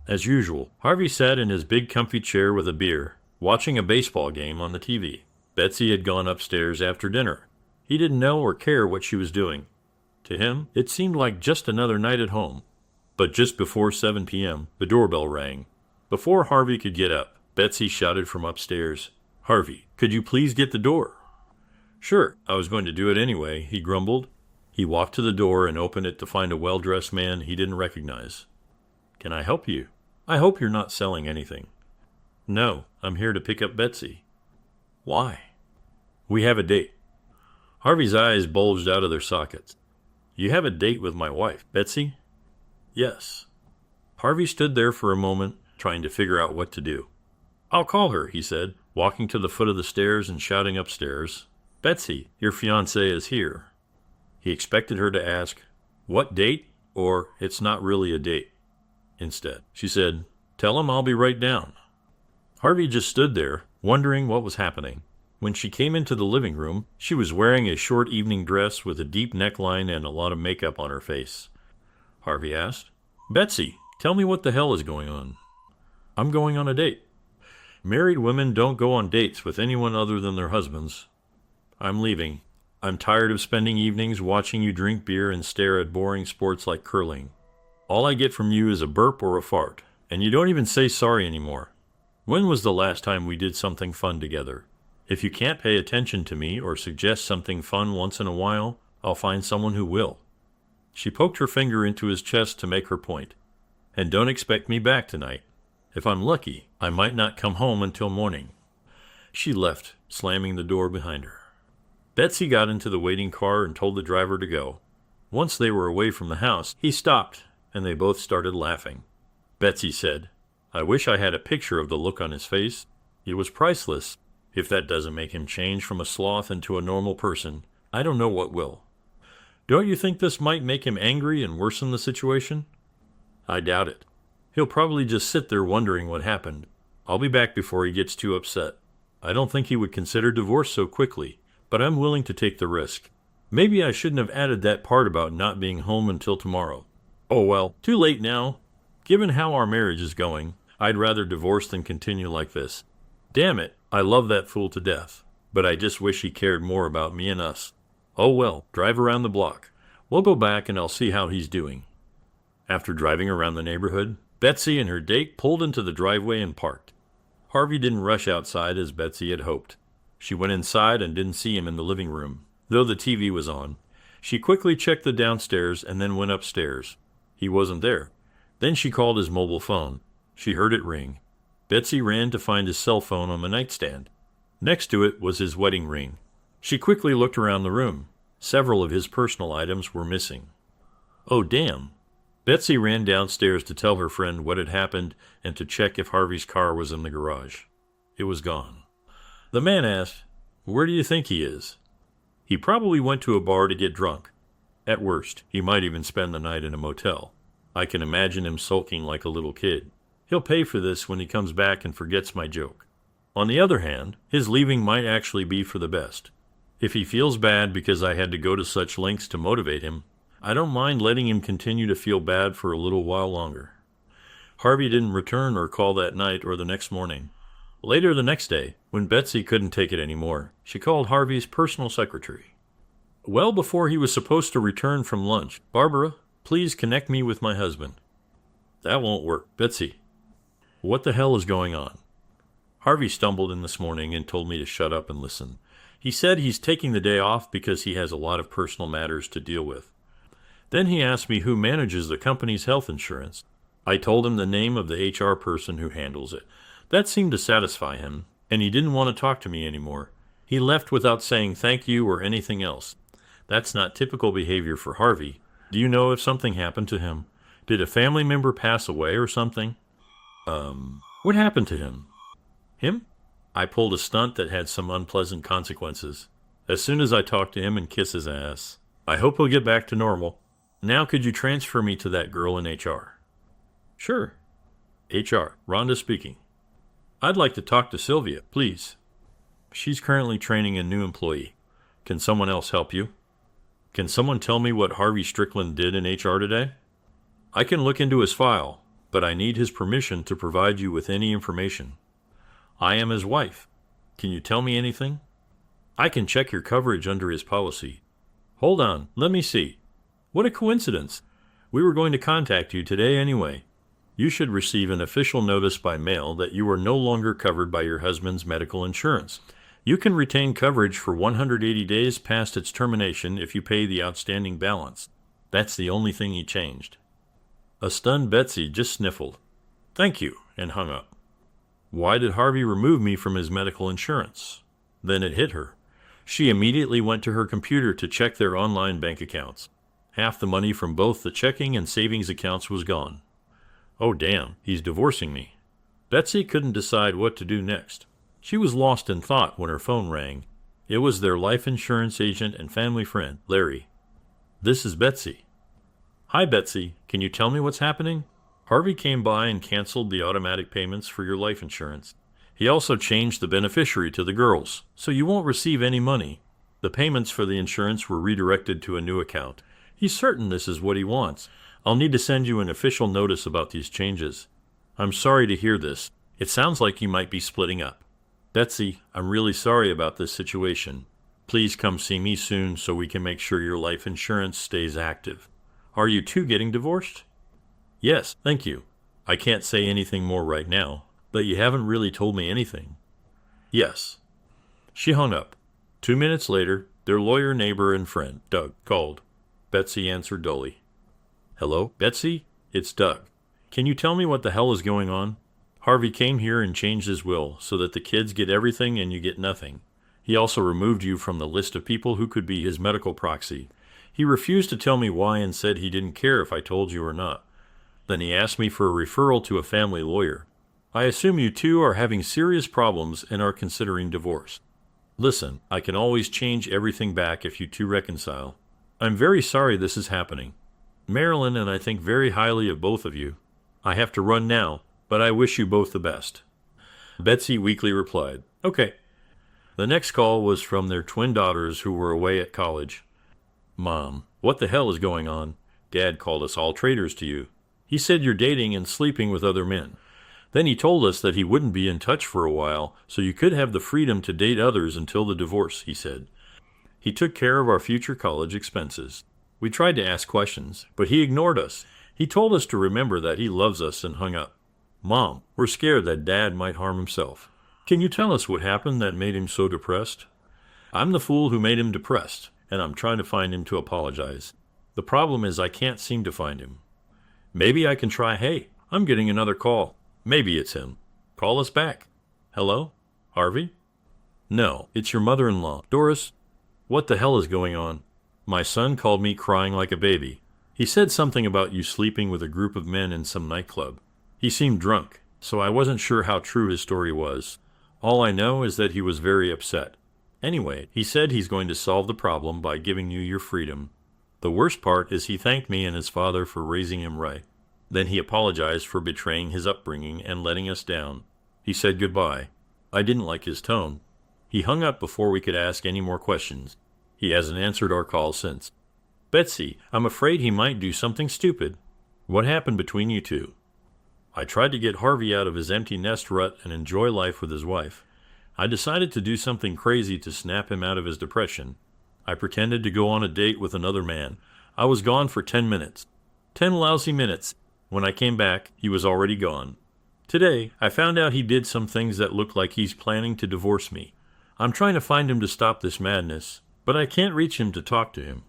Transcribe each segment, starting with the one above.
As usual, Harvey sat in his big comfy chair with a beer, watching a baseball game on the TV. Betsy had gone upstairs after dinner. He didn't know or care what she was doing. To him, it seemed like just another night at home. But just before 7 p.m., the doorbell rang. Before Harvey could get up, Betsy shouted from upstairs, "Harvey, could you please get the door?" "Sure, I was going to do it anyway," he grumbled. He walked to the door and opened it to find a well-dressed man he didn't recognize. "Can I help you? I hope you're not selling anything." "No, I'm here to pick up Betsy." "Why?" "We have a date." Harvey's eyes bulged out of their sockets. "You have a date with my wife, Betsy?" "Yes." Harvey stood there for a moment, trying to figure out what to do. "I'll call her," he said, walking to the foot of the stairs and shouting upstairs, "Betsy, your fiancé is here." He expected her to ask, "What date?" or "It's not really a date." Instead, she said, "Tell him I'll be right down." Harvey just stood there, wondering what was happening. When she came into the living room, she was wearing a short evening dress with a deep neckline and a lot of makeup on her face. Harvey asked, "Betsy, tell me what the hell is going on." "I'm going on a date." "Married women don't go on dates with anyone other than their husbands." "I'm leaving. I'm tired of spending evenings watching you drink beer and stare at boring sports like curling. All I get from you is a burp or a fart, and you don't even say sorry anymore. When was the last time we did something fun together? If you can't pay attention to me or suggest something fun once in a while, I'll find someone who will." She poked her finger into his chest to make her point. "And don't expect me back tonight. If I'm lucky, I might not come home until morning." She left, slamming the door behind her. Betsy got into the waiting car and told the driver to go. Once they were away from the house, he stopped, and they both started laughing. Betsy said, "I wish I had a picture of the look on his face. It was priceless. If that doesn't make him change from a sloth into a normal person, I don't know what will." "Don't you think this might make him angry and worsen the situation?" "I doubt it. He'll probably just sit there wondering what happened. I'll be back before he gets too upset. I don't think he would consider divorce so quickly, but I'm willing to take the risk. Maybe I shouldn't have added that part about not being home until tomorrow. Oh well, too late now. Given how our marriage is going, I'd rather divorce than continue like this. Damn it, I love that fool to death, but I just wish he cared more about me and us. Oh well, drive around the block. We'll go back and I'll see how he's doing." After driving around the neighborhood, Betsy and her date pulled into the driveway and parked. Harvey didn't rush outside as Betsy had hoped. She went inside and didn't see him in the living room, though the TV was on. She quickly checked the downstairs and then went upstairs. He wasn't there. Then she called his mobile phone. She heard it ring. Betsy ran to find his cell phone on the nightstand. Next to it was his wedding ring. She quickly looked around the room. Several of his personal items were missing. Oh, damn. Betsy ran downstairs to tell her friend what had happened and to check if Harvey's car was in the garage. It was gone. The man asked, "Where do you think he is?" "He probably went to a bar to get drunk. At worst, he might even spend the night in a motel. I can imagine him sulking like a little kid. He'll pay for this when he comes back and forgets my joke. On the other hand, his leaving might actually be for the best. If he feels bad because I had to go to such lengths to motivate him, I don't mind letting him continue to feel bad for a little while longer." Harvey didn't return or call that night or the next morning. Later the next day, when Betsy couldn't take it anymore, she called Harvey's personal secretary. Well before he was supposed to return from lunch, "Barbara, please connect me with my husband." "That won't work, Betsy." "What the hell is going on?" "Harvey stumbled in this morning and told me to shut up and listen. He said he's taking the day off because he has a lot of personal matters to deal with. Then he asked me who manages the company's health insurance. I told him the name of the HR person who handles it. That seemed to satisfy him, and he didn't want to talk to me anymore. He left without saying thank you or anything else. That's not typical behavior for Harvey. Do you know if something happened to him? Did a family member pass away or something?" What happened to him?" "Him? I pulled a stunt that had some unpleasant consequences. As soon as I talk to him and kiss his ass. I hope he'll get back to normal. Now could you transfer me to that girl in HR?" "Sure." "HR, Rhonda speaking." "I'd like to talk to Sylvia, please." "She's currently training a new employee. Can someone else help you?" "Can someone tell me what Harvey Strickland did in HR today?" "I can look into his file. but I need his permission to provide you with any information. I am his wife. Can you tell me anything? I can check your coverage under his policy. Hold on, let me see. What a coincidence. We were going to contact you today anyway. You should receive an official notice by mail that you are no longer covered by your husband's medical insurance. You can retain coverage for 180 days past its termination if you pay the outstanding balance. That's the only thing he changed. A stunned Betsy just sniffled. Thank you, and hung up. Why did Harvey remove me from his medical insurance? Then it hit her. She immediately went to her computer to check their online bank accounts. Half the money from both the checking and savings accounts was gone. Oh damn, he's divorcing me. Betsy couldn't decide what to do next. She was lost in thought when her phone rang. It was their life insurance agent and family friend, Larry. This is Betsy. Hi, Betsy. Can you tell me what's happening? Harvey came by and canceled the automatic payments for your life insurance. He also changed the beneficiary to the girls, so you won't receive any money. The payments for the insurance were redirected to a new account. He's certain this is what he wants. I'll need to send you an official notice about these changes. I'm sorry to hear this. It sounds like you might be splitting up. Betsy, I'm really sorry about this situation. Please come see me soon so we can make sure your life insurance stays active. Are you two getting divorced? Yes, thank you. I can't say anything more right now, but you haven't really told me anything. Yes. She hung up. 2 minutes later, their lawyer neighbor and friend, Doug, called. Betsy answered dully. Hello, Betsy? It's Doug. Can you tell me what the hell is going on? Harvey came here and changed his will so that the kids get everything and you get nothing. He also removed you from the list of people who could be his medical proxy. He refused to tell me why and said he didn't care if I told you or not. Then he asked me for a referral to a family lawyer. I assume you two are having serious problems and are considering divorce. Listen, I can always change everything back if you two reconcile. I'm very sorry this is happening. Marilyn and I think very highly of both of you. I have to run now, but I wish you both the best. Betsy weakly replied, Okay. The next call was from their twin daughters who were away at college. Mom, what the hell is going on? Dad called us all traitors to you. He said you're dating and sleeping with other men. Then he told us that he wouldn't be in touch for a while, so you could have the freedom to date others until the divorce, he said. He took care of our future college expenses. We tried to ask questions, but he ignored us. He told us to remember that he loves us and hung up. Mom, we're scared that Dad might harm himself. Can you tell us what happened that made him so depressed? I'm the fool who made him depressed, and I'm trying to find him to apologize. The problem is I can't seem to find him. Maybe I can try, hey, I'm getting another call. Maybe it's him. Call us back. Hello? Harvey? No, it's your mother-in-law. Doris? What the hell is going on? My son called me crying like a baby. He said something about you sleeping with a group of men in some nightclub. He seemed drunk, so I wasn't sure how true his story was. All I know is that he was very upset. Anyway, he said he's going to solve the problem by giving you your freedom. The worst part is he thanked me and his father for raising him right. Then he apologized for betraying his upbringing and letting us down. He said goodbye. I didn't like his tone. He hung up before we could ask any more questions. He hasn't answered our call since. Betsy, I'm afraid he might do something stupid. What happened between you two? I tried to get Harvey out of his empty nest rut and enjoy life with his wife. I decided to do something crazy to snap him out of his depression. I pretended to go on a date with another man. I was gone for 10 minutes. 10 lousy minutes. When I came back, he was already gone. Today, I found out he did some things that look like he's planning to divorce me. I'm trying to find him to stop this madness, but I can't reach him to talk to him.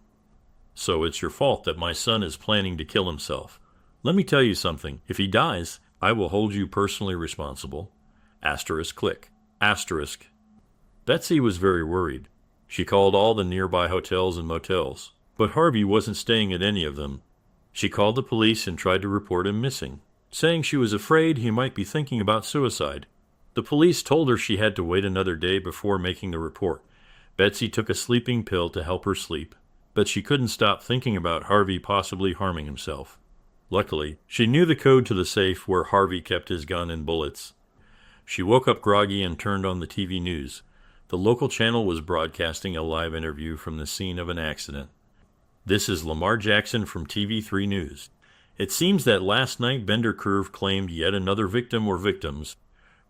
So it's your fault that my son is planning to kill himself. Let me tell you something. If he dies, I will hold you personally responsible. Asterisk click. Asterisk. Betsy was very worried. She called all the nearby hotels and motels, but Harvey wasn't staying at any of them. She called the police and tried to report him missing, saying she was afraid he might be thinking about suicide. The police told her she had to wait another day before making the report. Betsy took a sleeping pill to help her sleep, but she couldn't stop thinking about Harvey possibly harming himself. Luckily, she knew the code to the safe where Harvey kept his gun and bullets. She woke up groggy and turned on the TV news. The local channel was broadcasting a live interview from the scene of an accident. This is Lamar Jackson from TV3 News. It seems that last night Bender Curve claimed yet another victim or victims.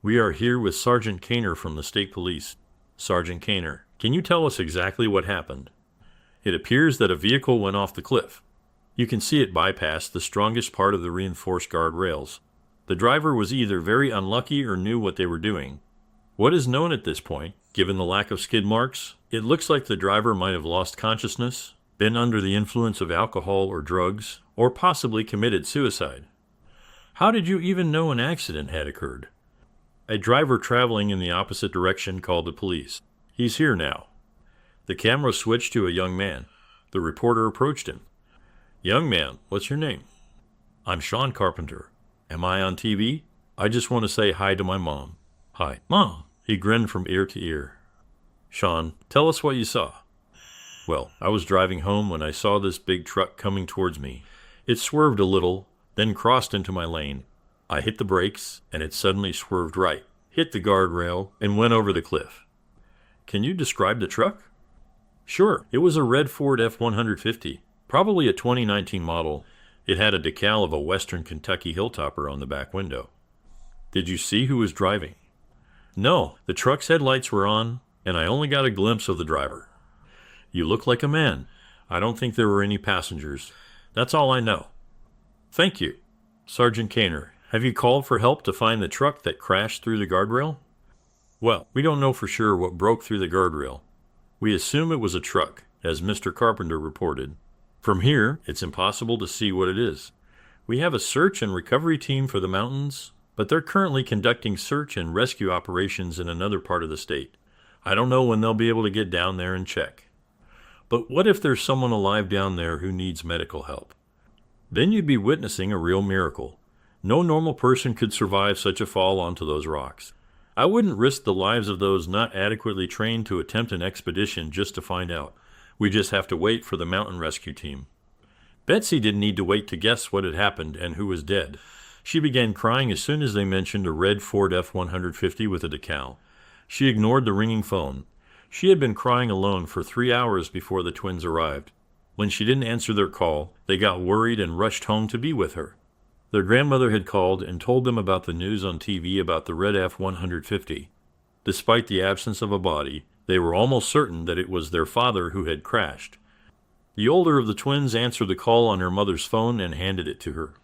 We are here with Sergeant Kaner from the State Police. Sergeant Kaner, can you tell us exactly what happened? It appears that a vehicle went off the cliff. You can see it bypass the strongest part of the reinforced guardrails. The driver was either very unlucky or knew what they were doing. What is known at this point, given the lack of skid marks, it looks like the driver might have lost consciousness, been under the influence of alcohol or drugs, or possibly committed suicide. How did you even know an accident had occurred? A driver traveling in the opposite direction called the police. He's here now. The camera switched to a young man. The reporter approached him. Young man, what's your name? I'm Sean Carpenter. Am I on TV? I just want to say hi to my mom. Hi, Mom. He grinned from ear to ear. Sean, tell us what you saw. Well, I was driving home when I saw this big truck coming towards me. It swerved a little, then crossed into my lane. I hit the brakes, and it suddenly swerved right, hit the guardrail, and went over the cliff. Can you describe the truck? Sure. It was a red Ford F-150, probably a 2019 model. It had a decal of a Western Kentucky Hilltopper on the back window. Did you see who was driving? No, the truck's headlights were on, and I only got a glimpse of the driver. You look like a man. I don't think there were any passengers. That's all I know. Thank you. Sergeant Kaner, have you called for help to find the truck that crashed through the guardrail? Well, we don't know for sure what broke through the guardrail. We assume it was a truck, as Mr. Carpenter reported. From here, it's impossible to see what it is. We have a search and recovery team for the mountains, but they're currently conducting search and rescue operations in another part of the state. I don't know when they'll be able to get down there and check. But what if there's someone alive down there who needs medical help? Then you'd be witnessing a real miracle. No normal person could survive such a fall onto those rocks. I wouldn't risk the lives of those not adequately trained to attempt an expedition just to find out. We just have to wait for the mountain rescue team. Betsy didn't need to wait to guess what had happened and who was dead. She began crying as soon as they mentioned a red Ford F-150 with a decal. She ignored the ringing phone. She had been crying alone for 3 hours before the twins arrived. When she didn't answer their call, they got worried and rushed home to be with her. Their grandmother had called and told them about the news on TV about the red F-150. Despite the absence of a body, they were almost certain that it was their father who had crashed. The older of the twins answered the call on her mother's phone and handed it to her.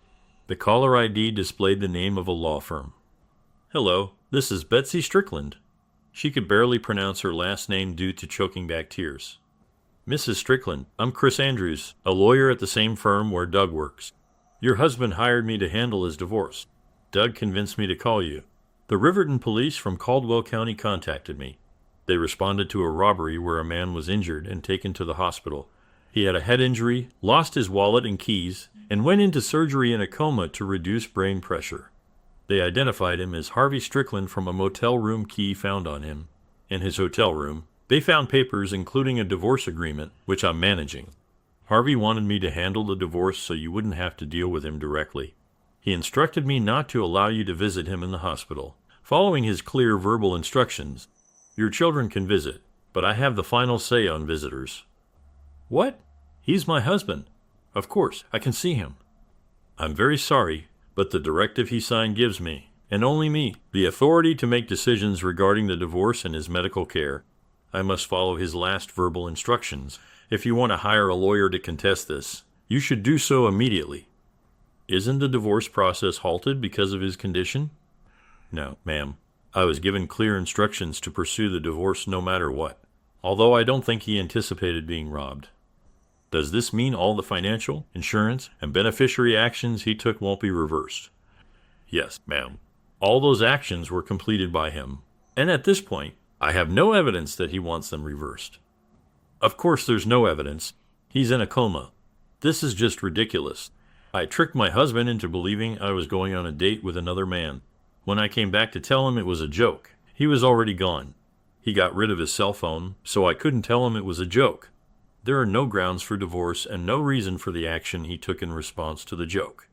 The caller ID displayed the name of a law firm. Hello, this is Betsy Strickland. She could barely pronounce her last name due to choking back tears. Mrs. Strickland, I'm Chris Andrews, a lawyer at the same firm where Doug works. Your husband hired me to handle his divorce. Doug convinced me to call you. The Riverton police from Caldwell County contacted me. They responded to a robbery where a man was injured and taken to the hospital. He had a head injury, lost his wallet and keys, and went into surgery in a coma to reduce brain pressure. They identified him as Harvey Strickland from a motel room key found on him. In his hotel room, they found papers including a divorce agreement, which I'm managing. Harvey wanted me to handle the divorce so you wouldn't have to deal with him directly. He instructed me not to allow you to visit him in the hospital. Following his clear verbal instructions, your children can visit, but I have the final say on visitors. What? He's my husband. Of course, I can see him. I'm very sorry, but the directive he signed gives me, and only me, the authority to make decisions regarding the divorce and his medical care. I must follow his last verbal instructions. If you want to hire a lawyer to contest this, you should do so immediately. Isn't the divorce process halted because of his condition? No, ma'am. I was given clear instructions to pursue the divorce no matter what, although I don't think he anticipated being robbed. Does this mean all the financial, insurance, and beneficiary actions he took won't be reversed? Yes, ma'am. All those actions were completed by him, and at this point, I have no evidence that he wants them reversed. Of course there's no evidence. He's in a coma. This is just ridiculous. I tricked my husband into believing I was going on a date with another man. When I came back to tell him it was a joke, he was already gone. He got rid of his cell phone, so I couldn't tell him it was a joke. There are no grounds for divorce and no reason for the action he took in response to the joke.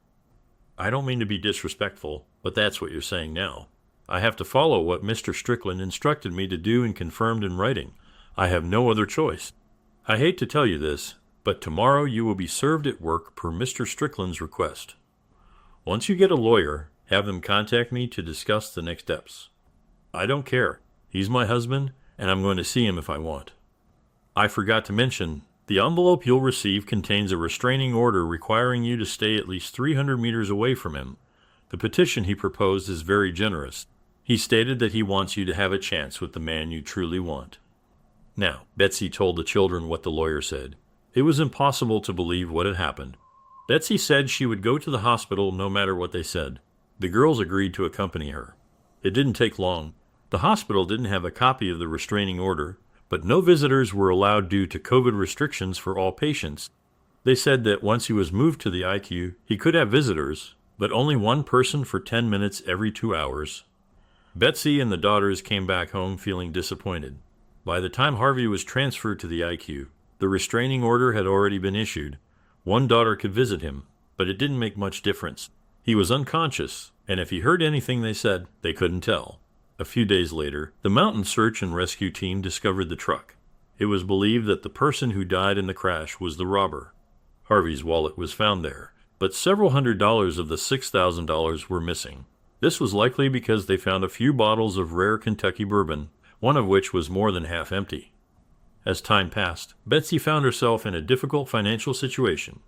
I don't mean to be disrespectful, but that's what you're saying now. I have to follow what Mr. Strickland instructed me to do and confirmed in writing. I have no other choice. I hate to tell you this, but tomorrow you will be served at work per Mr. Strickland's request. Once you get a lawyer, have them contact me to discuss the next steps. I don't care. He's my husband, and I'm going to see him if I want. I forgot to mention, the envelope you'll receive contains a restraining order requiring you to stay at least 300 meters away from him. The petition he proposed is very generous. He stated that he wants you to have a chance with the man you truly want. Now, Betsy told the children what the lawyer said. It was impossible to believe what had happened. Betsy said she would go to the hospital no matter what they said. The girls agreed to accompany her. It didn't take long. The hospital didn't have a copy of the restraining order, but no visitors were allowed due to COVID restrictions for all patients. They said that once he was moved to the ICU, he could have visitors, but only one person for 10 minutes every 2 hours. Betsy and the daughters came back home feeling disappointed. By the time Harvey was transferred to the ICU, the restraining order had already been issued. One daughter could visit him, but it didn't make much difference. He was unconscious, and if he heard anything they said, they couldn't tell. A few days later, the mountain search and rescue team discovered the truck. It was believed that the person who died in the crash was the robber. Harvey's wallet was found there, but several $100s of the $6,000 were missing. This was likely because they found a few bottles of rare Kentucky bourbon, one of which was more than half empty. As time passed, Betsy found herself in a difficult financial situation.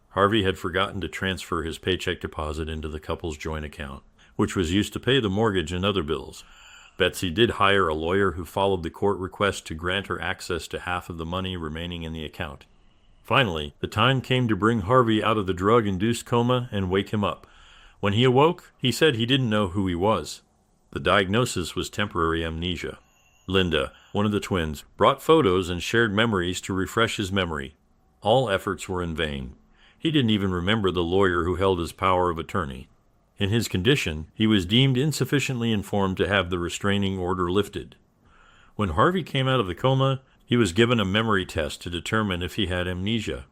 Harvey had forgotten to transfer his paycheck deposit into the couple's joint account, which was used to pay the mortgage and other bills. Betsy did hire a lawyer who followed the court request to grant her access to half of the money remaining in the account. Finally, the time came to bring Harvey out of the drug-induced coma and wake him up. When he awoke, he said he didn't know who he was. The diagnosis was temporary amnesia. Linda, one of the twins, brought photos and shared memories to refresh his memory. All efforts were in vain. He didn't even remember the lawyer who held his power of attorney. In his condition, he was deemed insufficiently informed to have the restraining order lifted. When Harvey came out of the coma, he was given a memory test to determine if he had amnesia.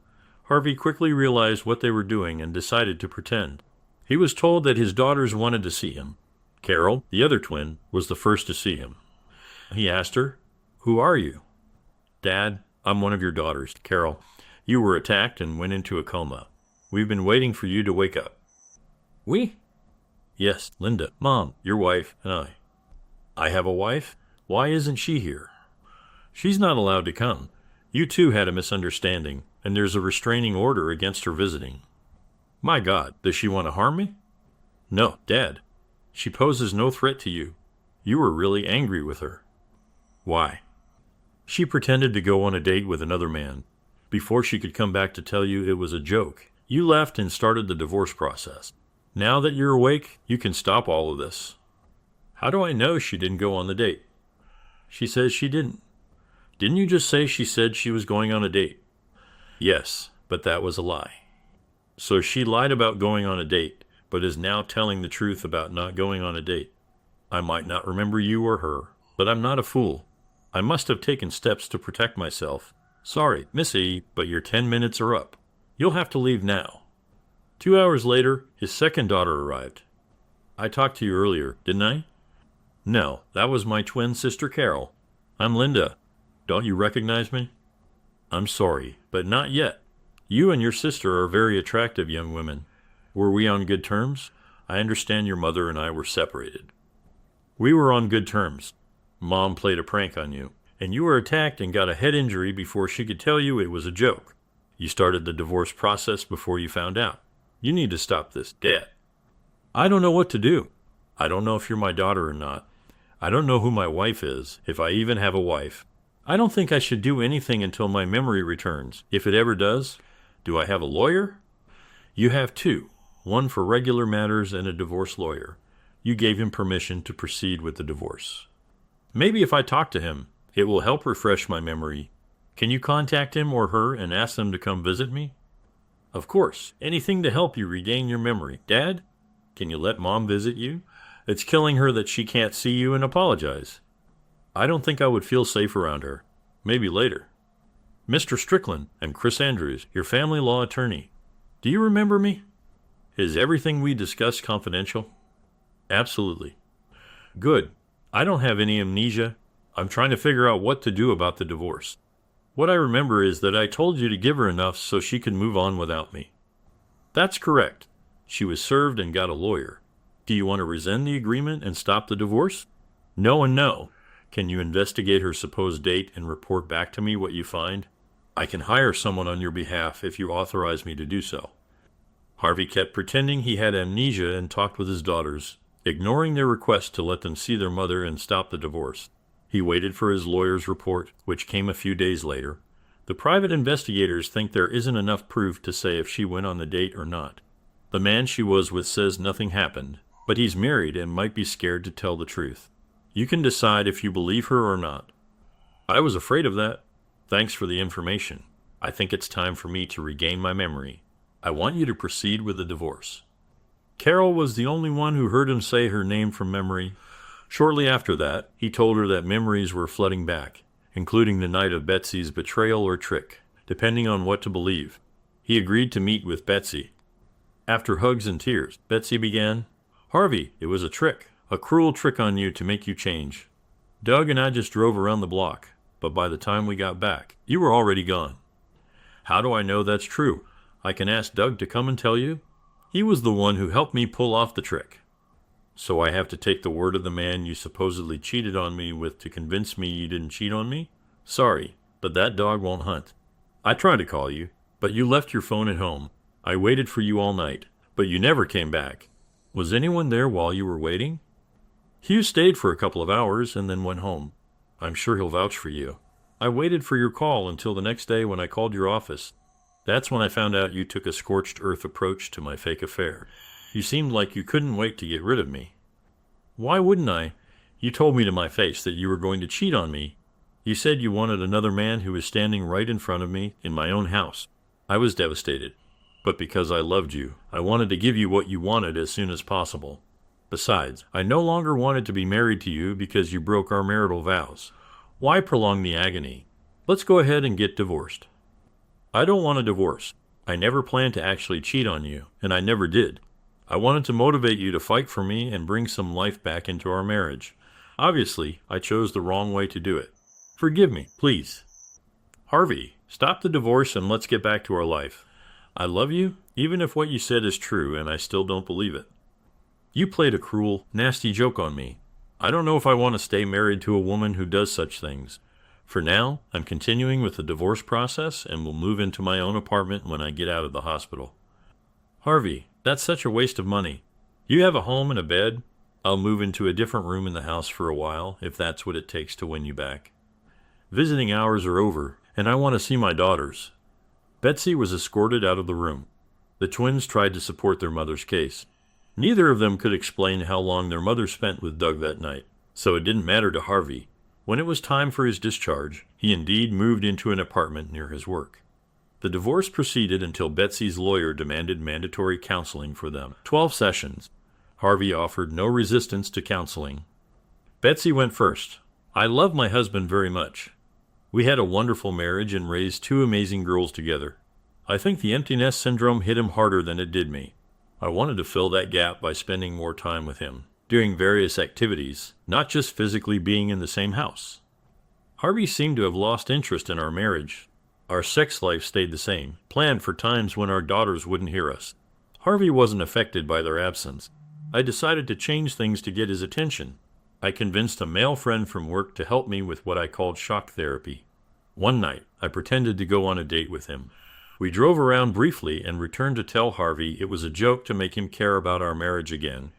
Harvey quickly realized what they were doing and decided to pretend. He was told that his daughters wanted to see him. Carol, the other twin, was the first to see him. He asked her, "Who are you?" "Dad, I'm one of your daughters, Carol. You were attacked and went into a coma. We've been waiting for you to wake up." "We?" "Yes, Linda, Mom, your wife, and I." "I have a wife? Why isn't she here?" "She's not allowed to come. You two had a misunderstanding, and there's a restraining order against her visiting." "My God, does she want to harm me?" "No, Dad. She poses no threat to you. You were really angry with her." "Why?" "She pretended to go on a date with another man. Before she could come back to tell you it was a joke, you left and started the divorce process. Now that you're awake, you can stop all of this." "How do I know she didn't go on the date?" "She says she didn't." "Didn't you just say she said she was going on a date?" "Yes, but that was a lie." "So she lied about going on a date, but is now telling the truth about not going on a date. I might not remember you or her, but I'm not a fool. I must have taken steps to protect myself. Sorry, Missy, but your 10 minutes are up. You'll have to leave now." 2 hours later, his second daughter arrived. "I talked to you earlier, didn't I?" "No, that was my twin sister Carol. I'm Linda. Don't you recognize me?" "I'm sorry, but not yet. You and your sister are very attractive young women. Were we on good terms? I understand your mother and I were separated." "We were on good terms. Mom played a prank on you, and you were attacked and got a head injury before she could tell you it was a joke. You started the divorce process before you found out. You need to stop this, Dad." "I don't know what to do. I don't know if you're my daughter or not. I don't know who my wife is, if I even have a wife. I don't think I should do anything until my memory returns, if it ever does. Do I have a lawyer?" "You have two, one for regular matters and a divorce lawyer. You gave him permission to proceed with the divorce." "Maybe if I talk to him, it will help refresh my memory. Can you contact him or her and ask them to come visit me?" "Of course, anything to help you regain your memory. Dad, can you let Mom visit you? It's killing her that she can't see you and apologize." "I don't think I would feel safe around her. Maybe later." "Mr. Strickland, I'm Chris Andrews, your family law attorney. Do you remember me? Is everything we discussed confidential?" "Absolutely." "Good. I don't have any amnesia. I'm trying to figure out what to do about the divorce. What I remember is that I told you to give her enough so she could move on without me." "That's correct. She was served and got a lawyer. Do you want to rescind the agreement and stop the divorce? No and no. Can you investigate her supposed date and report back to me what you find? I can hire someone on your behalf if you authorize me to do so. Harvey kept pretending he had amnesia and talked with his daughters, ignoring their request to let them see their mother and stop the divorce. He waited for his lawyer's report, which came a few days later. The private investigators think there isn't enough proof to say if she went on the date or not. The man she was with says nothing happened, but he's married and might be scared to tell the truth. You can decide if you believe her or not. I was afraid of that. Thanks for the information. I think it's time for me to regain my memory. I want you to proceed with the divorce. Carol was the only one who heard him say her name from memory. Shortly after that, he told her that memories were flooding back, including the night of Betsy's betrayal or trick, depending on what to believe. He agreed to meet with Betsy. After hugs and tears, Betsy began, "Harvey, it was a trick, a cruel trick on you to make you change. Doug and I just drove around the block, but by the time we got back, you were already gone." "How do I know that's true? I can ask Doug to come and tell you. He was the one who helped me pull off the trick." "So I have to take the word of the man you supposedly cheated on me with to convince me you didn't cheat on me? Sorry, but that dog won't hunt. I tried to call you, but you left your phone at home. I waited for you all night, but you never came back. Was anyone there while you were waiting?" "Hugh stayed for a couple of hours and then went home. I'm sure he'll vouch for you. I waited for your call until the next day when I called your office. That's when I found out you took a scorched earth approach to my fake affair. You seemed like you couldn't wait to get rid of me." "Why wouldn't I? You told me to my face that you were going to cheat on me. You said you wanted another man who was standing right in front of me in my own house. I was devastated. But because I loved you, I wanted to give you what you wanted as soon as possible. Besides, I no longer wanted to be married to you because you broke our marital vows. Why prolong the agony? Let's go ahead and get divorced." "I don't want a divorce. I never planned to actually cheat on you, and I never did. I wanted to motivate you to fight for me and bring some life back into our marriage. Obviously, I chose the wrong way to do it. Forgive me, please." "Harvey, stop the divorce and let's get back to our life. I love you, even if what you said is true and I still don't believe it. You played a cruel, nasty joke on me. I don't know if I want to stay married to a woman who does such things. For now, I'm continuing with the divorce process and will move into my own apartment when I get out of the hospital." "Harvey, that's such a waste of money. You have a home and a bed. I'll move into a different room in the house for a while, if that's what it takes to win you back. Visiting hours are over, and I want to see my daughters." Betsy was escorted out of the room. The twins tried to support their mother's case. Neither of them could explain how long their mother spent with Doug that night, so it didn't matter to Harvey. When it was time for his discharge, he indeed moved into an apartment near his work. The divorce proceeded until Betsy's lawyer demanded mandatory counseling for them. 12 sessions. Harvey offered no resistance to counseling. Betsy went first. "I love my husband very much. We had a wonderful marriage and raised 2 amazing girls together. I think the empty nest syndrome hit him harder than it did me. I wanted to fill that gap by spending more time with him, doing various activities, not just physically being in the same house. Harvey seemed to have lost interest in our marriage. Our sex life stayed the same, planned for times when our daughters wouldn't hear us. Harvey wasn't affected by their absence. I decided to change things to get his attention. I convinced a male friend from work to help me with what I called shock therapy. One night, I pretended to go on a date with him. We drove around briefly and returned to tell Harvey it was a joke to make him care about our marriage again.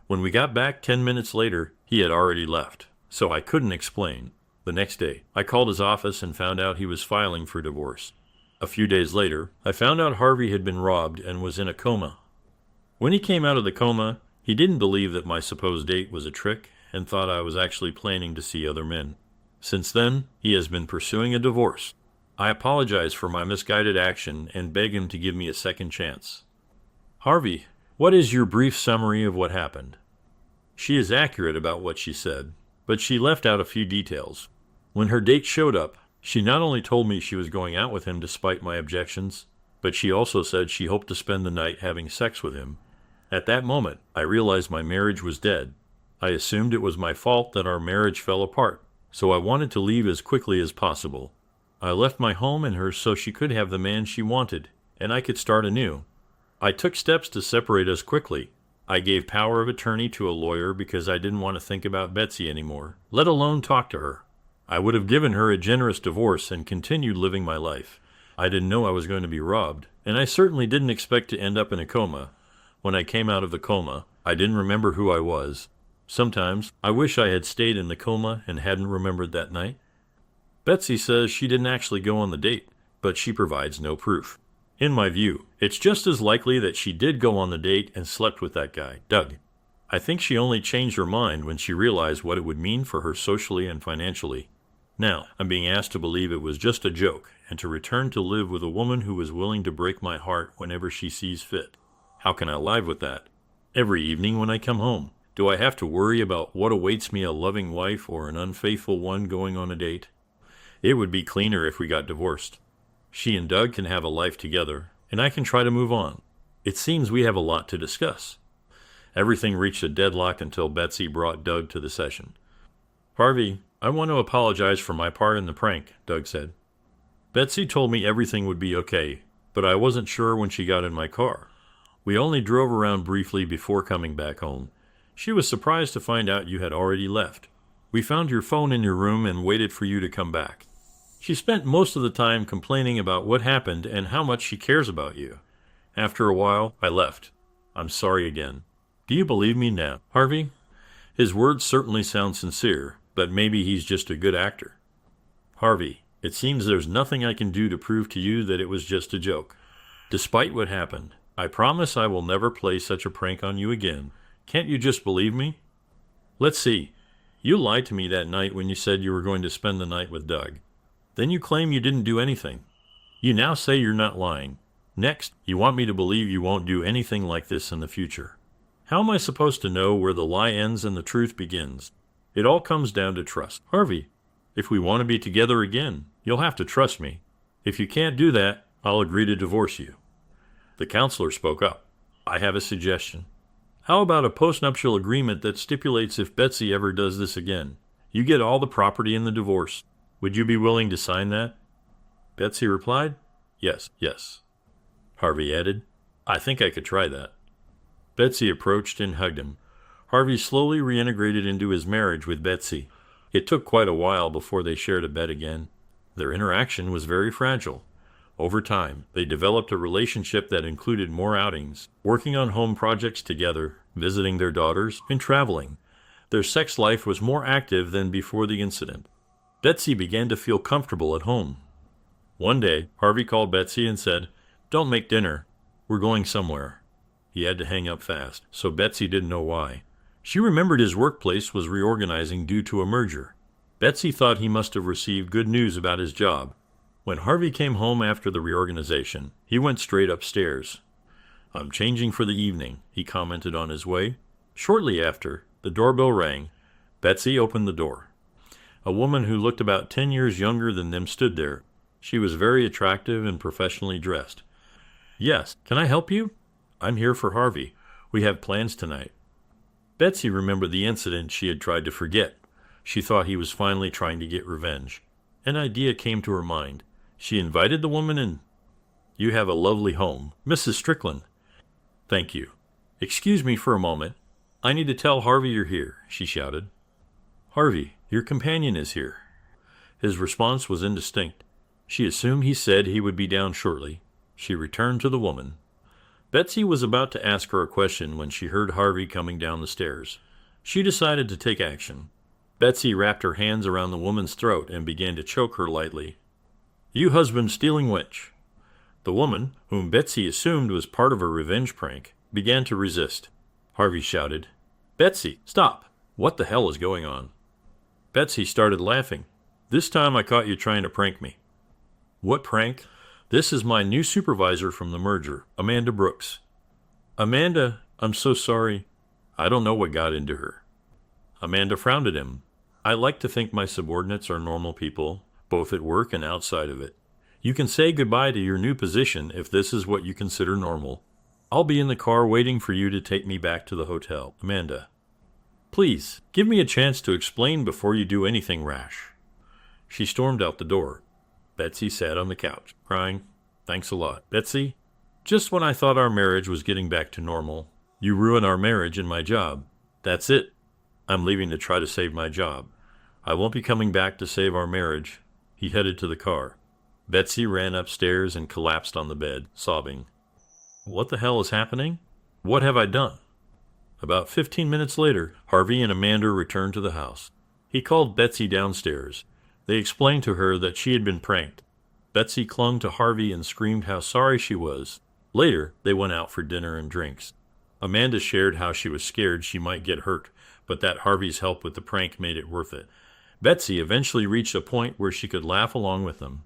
When we got back 10 minutes later, he had already left, so I couldn't explain. The next day, I called his office and found out he was filing for divorce. A few days later, I found out Harvey had been robbed and was in a coma. When he came out of the coma, he didn't believe that my supposed date was a trick and thought I was actually planning to see other men. Since then, he has been pursuing a divorce. I apologize for my misguided action and beg him to give me a second chance. Harvey, what is your brief summary of what happened? She is accurate about what she said, but she left out a few details. When her date showed up, she not only told me she was going out with him despite my objections, but she also said she hoped to spend the night having sex with him. At that moment, I realized my marriage was dead. I assumed it was my fault that our marriage fell apart, so I wanted to leave as quickly as possible. I left my home and her so she could have the man she wanted, and I could start anew. I took steps to separate us quickly. I gave power of attorney to a lawyer because I didn't want to think about Betsy anymore, let alone talk to her. I would have given her a generous divorce and continued living my life. I didn't know I was going to be robbed, and I certainly didn't expect to end up in a coma. When I came out of the coma, I didn't remember who I was. Sometimes I wish I had stayed in the coma and hadn't remembered that night. Betsy says she didn't actually go on the date, but she provides no proof. In my view, it's just as likely that she did go on the date and slept with that guy, Doug. I think she only changed her mind when she realized what it would mean for her socially and financially. Now, I'm being asked to believe it was just a joke and to return to live with a woman who is willing to break my heart whenever she sees fit. How can I live with that? Every evening when I come home, do I have to worry about what awaits me, a loving wife or an unfaithful one going on a date? It would be cleaner if we got divorced. She and Doug can have a life together, and I can try to move on. It seems we have a lot to discuss. Everything reached a deadlock until Betsy brought Doug to the session. Harvey, I want to apologize for my part in the prank, Doug said. Betsy told me everything would be okay, but I wasn't sure when she got in my car. We only drove around briefly before coming back home. She was surprised to find out you had already left. We found your phone in your room and waited for you to come back. She spent most of the time complaining about what happened and how much she cares about you. After a while, I left. I'm sorry again. Do you believe me now, Harvey? His words certainly sound sincere, but maybe he's just a good actor. Harvey, it seems there's nothing I can do to prove to you that it was just a joke. Despite what happened, I promise I will never play such a prank on you again. Can't you just believe me? Let's see. You lied to me that night when you said you were going to spend the night with Doug. Then you claim you didn't do anything. You now say you're not lying. Next, you want me to believe you won't do anything like this in the future. How am I supposed to know where the lie ends and the truth begins? It all comes down to trust. Harvey, if we want to be together again, you'll have to trust me. If you can't do that, I'll agree to divorce you. The counselor spoke up. I have a suggestion. How about a postnuptial agreement that stipulates if Betsy ever does this again, you get all the property in the divorce? Would you be willing to sign that? Betsy replied, Yes. Harvey added, I think I could try that. Betsy approached and hugged him. Harvey slowly reintegrated into his marriage with Betsy. It took quite a while before they shared a bed again. Their interaction was very fragile. Over time, they developed a relationship that included more outings, working on home projects together, visiting their daughters, and traveling. Their sex life was more active than before the incident. Betsy began to feel comfortable at home. One day, Harvey called Betsy and said, Don't make dinner. We're going somewhere. He had to hang up fast, so Betsy didn't know why. She remembered his workplace was reorganizing due to a merger. Betsy thought he must have received good news about his job. When Harvey came home after the reorganization, he went straight upstairs. I'm changing for the evening, he commented on his way. Shortly after, the doorbell rang. Betsy opened the door. A woman who looked about 10 years younger than them stood there. She was very attractive and professionally dressed. Yes, can I help you? I'm here for Harvey. We have plans tonight. Betsy remembered the incident she had tried to forget. She thought he was finally trying to get revenge. An idea came to her mind. She invited the woman in. You have a lovely home, Mrs. Strickland. Thank you. Excuse me for a moment. I need to tell Harvey you're here, she shouted. Harvey, your companion is here. His response was indistinct. She assumed he said he would be down shortly. She returned to the woman. Betsy was about to ask her a question when she heard Harvey coming down the stairs. She decided to take action. Betsy wrapped her hands around the woman's throat and began to choke her lightly. You husband-stealing wench. The woman, whom Betsy assumed was part of a revenge prank, began to resist. Harvey shouted, Betsy, stop! What the hell is going on? Betsy started laughing. This time I caught you trying to prank me. What prank? This is my new supervisor from the merger, Amanda Brooks. Amanda, I'm so sorry. I don't know what got into her. Amanda frowned at him. I like to think my subordinates are normal people, both at work and outside of it. You can say goodbye to your new position if this is what you consider normal. I'll be in the car waiting for you to take me back to the hotel, Amanda. Please, give me a chance to explain before you do anything rash. She stormed out the door. Betsy sat on the couch, crying, Thanks a lot. Betsy, Just when I thought our marriage was getting back to normal, you ruin our marriage and my job. That's it. I'm leaving to try to save my job. I won't be coming back to save our marriage." He headed to the car. Betsy ran upstairs and collapsed on the bed, sobbing. What the hell is happening? What have I done? About 15 minutes later, Harvey and Amanda returned to the house. He called Betsy downstairs. They explained to her that she had been pranked. Betsy clung to Harvey and screamed how sorry she was. Later, they went out for dinner and drinks. Amanda shared how she was scared she might get hurt, but that Harvey's help with the prank made it worth it. Betsy eventually reached a point where she could laugh along with them.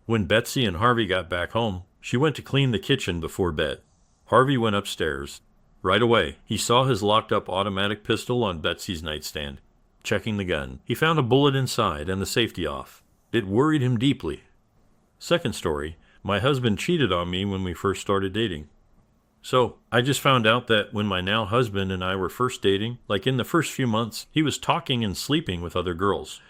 When Betsy and Harvey got back home, she went to clean the kitchen before bed. Harvey went upstairs. Right away, he saw his locked-up automatic pistol on Betsy's nightstand. Checking the gun, he found a bullet inside and the safety off. It worried him deeply. Second story, my husband cheated on me when we first started dating. So, I just found out that when my now husband and I were first dating, like in the first few months, he was talking and sleeping with other girls.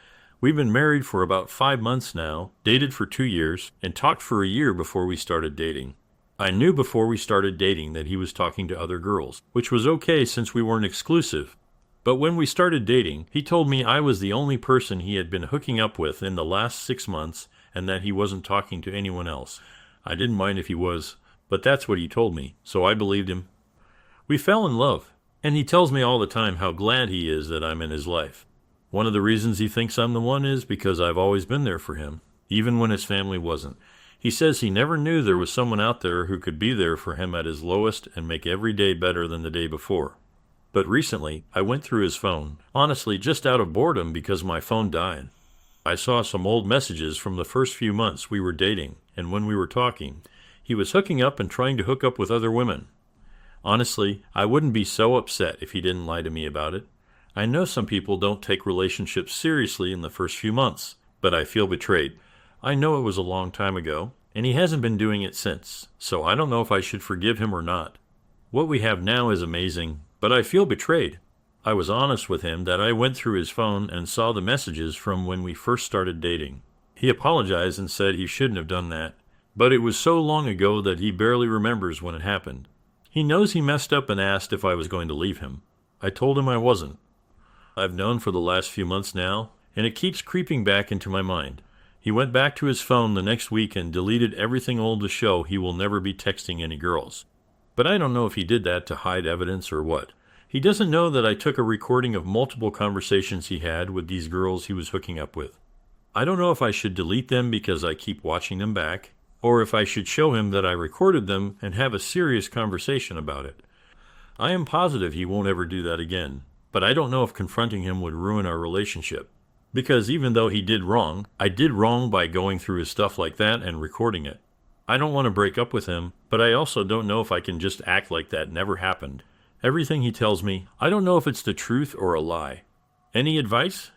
We've been married for about 5 months now, dated for 2 years, and talked for a year before we started dating. I knew before we started dating that he was talking to other girls, which was okay since we weren't exclusive. But when we started dating, he told me I was the only person he had been hooking up with in the last 6 months and that he wasn't talking to anyone else. I didn't mind if he was, but that's what he told me, so I believed him. We fell in love, and he tells me all the time how glad he is that I'm in his life. One of the reasons he thinks I'm the one is because I've always been there for him, even when his family wasn't. He says he never knew there was someone out there who could be there for him at his lowest and make every day better than the day before. But recently, I went through his phone, honestly just out of boredom because my phone died. I saw some old messages from the first few months we were dating, and when we were talking, he was hooking up and trying to hook up with other women. Honestly, I wouldn't be so upset if he didn't lie to me about it. I know some people don't take relationships seriously in the first few months, but I feel betrayed. I know it was a long time ago, and he hasn't been doing it since, so I don't know if I should forgive him or not. What we have now is amazing, but I feel betrayed. I was honest with him that I went through his phone and saw the messages from when we first started dating. He apologized and said he shouldn't have done that, but it was so long ago that he barely remembers when it happened. He knows he messed up and asked if I was going to leave him. I told him I wasn't. I've known for the last few months now, and it keeps creeping back into my mind. He went back to his phone the next week and deleted everything old to show he will never be texting any girls. But I don't know if he did that to hide evidence or what. He doesn't know that I took a recording of multiple conversations he had with these girls he was hooking up with. I don't know if I should delete them because I keep watching them back, or if I should show him that I recorded them and have a serious conversation about it. I am positive he won't ever do that again, but I don't know if confronting him would ruin our relationship. Because even though he did wrong, I did wrong by going through his stuff like that and recording it. I don't want to break up with him, but I also don't know if I can just act like that never happened. Everything he tells me, I don't know if it's the truth or a lie. Any advice?